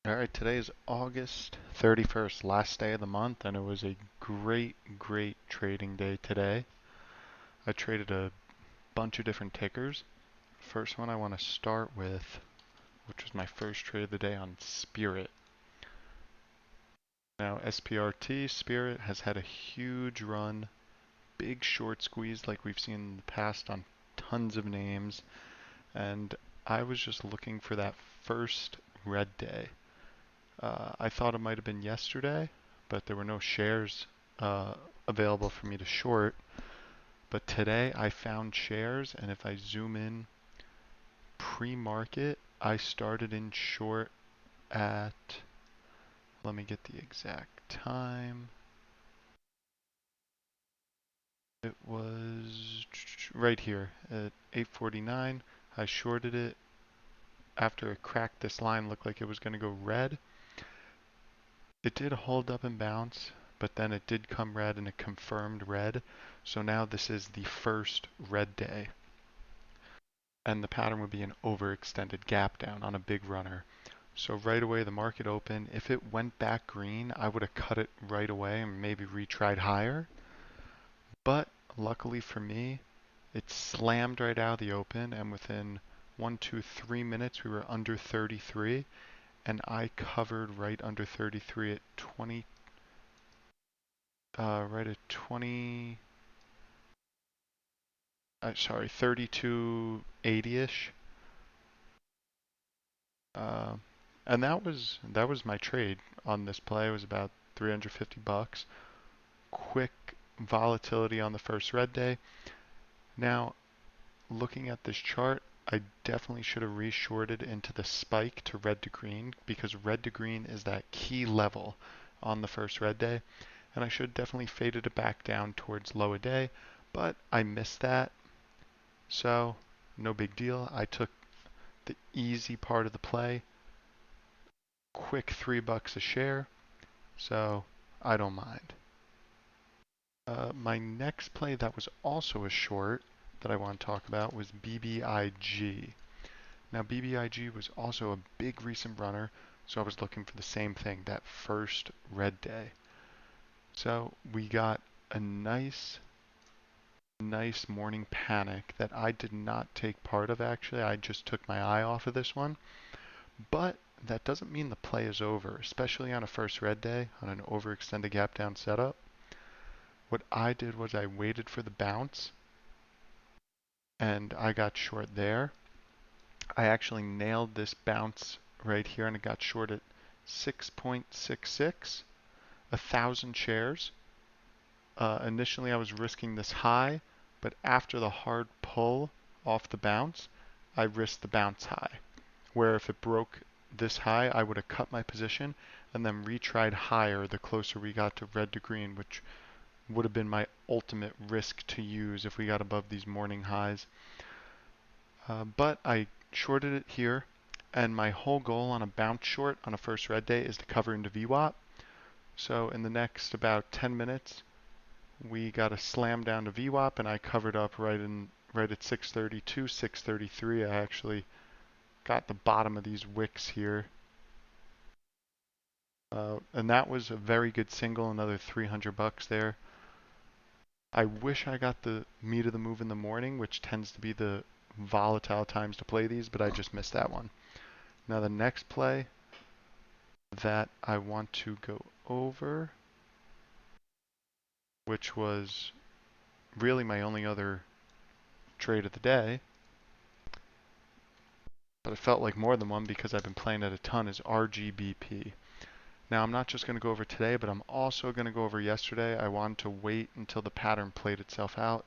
Alright, today is August 31st, last day of the month, and it was a great trading day today. I traded a bunch of different tickers. First one I want to start with, which was my first trade of the day on Spirit. Now, SPRT, Spirit, has had a huge run, big short squeeze like we've seen in the past on tons of names, and I was just looking for that first red day. I thought it might have been yesterday, but there were no shares available for me to short. But today I found shares, and if I zoom in pre-market, I started in short at, let me get the exact time. It was right here at 8:49. I shorted it after it cracked this line, looked like it was going to go red. It did hold up and bounce, but then it did come red and it confirmed red. So now this is the first red day. And the pattern would be an overextended gap down on a big runner. So right away the market opened. If it went back green, I would have cut it right away and maybe retried higher. But luckily for me, it slammed right out of the open, and within 1, 2, 3 minutes we were under 33. And I covered right under 33 at 20, right at 20, sorry, 32.80-ish. And that was my trade on this play. It was about 350 bucks. Quick volatility on the first red day. Now, looking at this chart, I definitely should have reshorted into the spike to red to green, because red to green is that key level on the first red day. And I should definitely faded it back down towards low a day, but I missed that. So no big deal. I took the easy part of the play. Quick $3 a share. So I don't mind. My next play that was also a short that I want to talk about was Bbig. Now Bbig was also a big recent runner, so I was looking for the same thing, that first red day. So we got a nice morning panic that I did not take part of actually. I just took my eye off of this one. But that doesn't mean the play is over, especially on a first red day on an overextended gap down setup. What I did was I waited for the bounce and I got short there. I actually nailed this bounce right here and it got short at 6.66, 1,000 shares. Initially I was risking this high, but after the hard pull off the bounce, I risked the bounce high, where if it broke this high, I would have cut my position and then retried higher the closer we got to red to green, which would have been my ultimate risk to use if we got above these morning highs. But I shorted it here, and my whole goal on a bounce short on a first red day is to cover into VWAP. So in the next about 10 minutes, we got a slam down to VWAP, and I covered up right at 632, 633. I actually got the bottom of these wicks here. And that was a very good single, another 300 bucks there. I wish I got the meat of the move in the morning, which tends to be the volatile times to play these, but I just missed that one. Now the next play that I want to go over, which was really my only other trade of the day, but it felt like more than one because I've been playing it a ton, is RGBP. Now I'm not just going to go over today, but I'm also going to go over yesterday. I wanted to wait until the pattern played itself out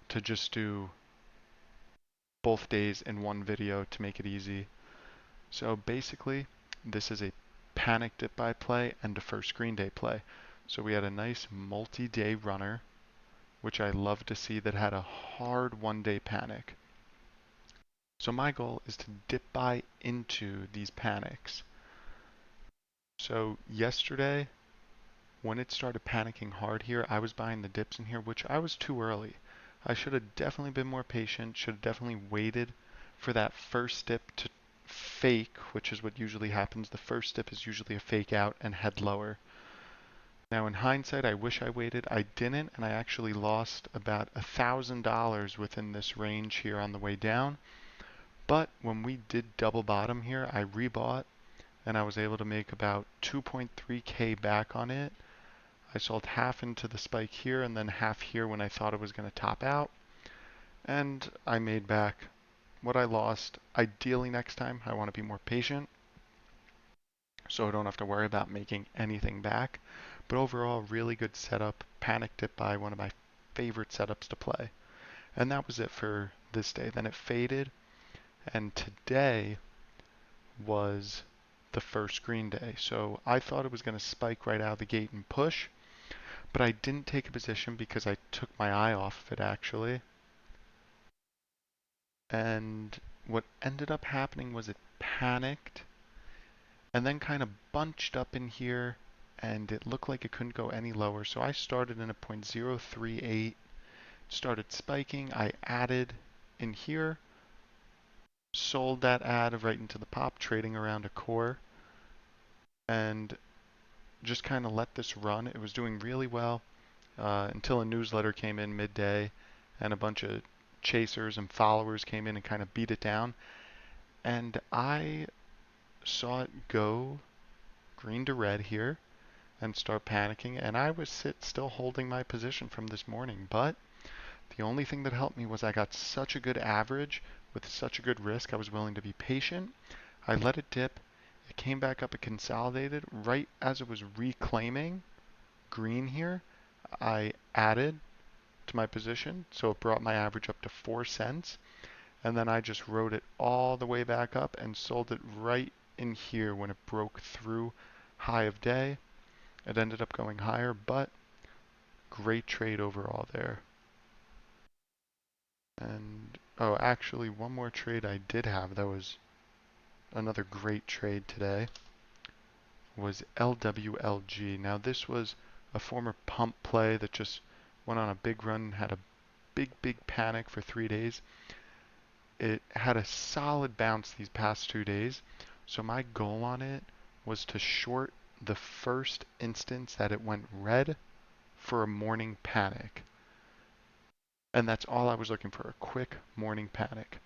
to just do both days in one video to make it easy. So basically, this is a panic dip buy play and a first green day play. So we had a nice multi-day runner, which I love to see, that had a hard one-day panic. So my goal is to dip buy into these panics. So yesterday, when it started panicking hard here, I was buying the dips in here, which I was too early. I should have definitely been more patient, should have definitely waited for that first dip to fake, which is what usually happens. The first dip is usually a fake out and head lower. Now in hindsight, I wish I waited. I didn't, and I actually lost about $1,000 within this range here on the way down. But when we did double bottom here, I rebought and I was able to make about 2.3K back on it. I sold half into the spike here and then half here when I thought it was going to top out. And I made back what I lost. Ideally next time, I want to be more patient so I don't have to worry about making anything back. But overall, really good setup. Panic dip buy, one of my favorite setups to play. And that was it for this day. Then it faded, and today was the first green day. So I thought it was going to spike right out of the gate and push, but I didn't take a position because I took my eye off of it actually. And what ended up happening was it panicked and then kind of bunched up in here, and it looked like it couldn't go any lower. So I started in a 0.038, started spiking. I added in here, sold that ad right into the pop, trading around a core, and just kind of let this run. It was doing really well until a newsletter came in midday and a bunch of chasers and followers came in and kind of beat it down. And I saw it go green to red here and start panicking, and I was still holding my position from this morning. But the only thing that helped me was I got such a good average with such a good risk. I was willing to be patient. I let it dip. It came back up and consolidated right as it was reclaiming green here. I added to my position, so it brought my average up to 4 cents. And then I just rode it all the way back up and sold it right in here when it broke through high of day. It ended up going higher, but great trade overall there. And oh, actually one more trade I did have that was another great trade today was Lwlg. Now this was a former pump play that just went on a big run, had a big panic for 3 days. It had a solid bounce these past 2 days, so my goal on it was to short the first instance that it went red for a morning panic. And that's all I was looking for, a quick morning panic.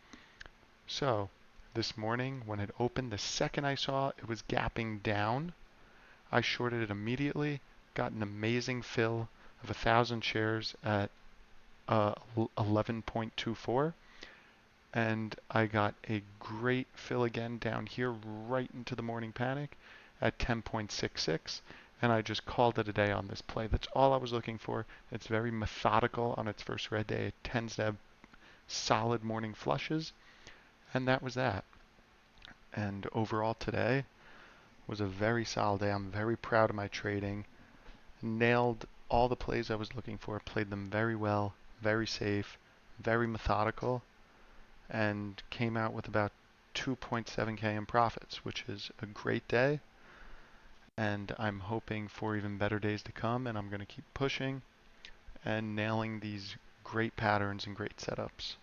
So this morning when it opened, the second I saw it was gapping down, I shorted it immediately, got an amazing fill of 1,000 shares at 11.24, and I got a great fill again down here right into the morning panic at 10.66, and I just called it a day on this play. That's all I was looking for. It's very methodical on its first red day. It tends to have solid morning flushes, and that was that. And overall today was a very solid day. I'm very proud of my trading. Nailed all the plays I was looking for, played them very well, very safe, very methodical, and came out with about 2.7K in profits, which is a great day. And I'm hoping for even better days to come, and I'm going to keep pushing and nailing these great patterns and great setups.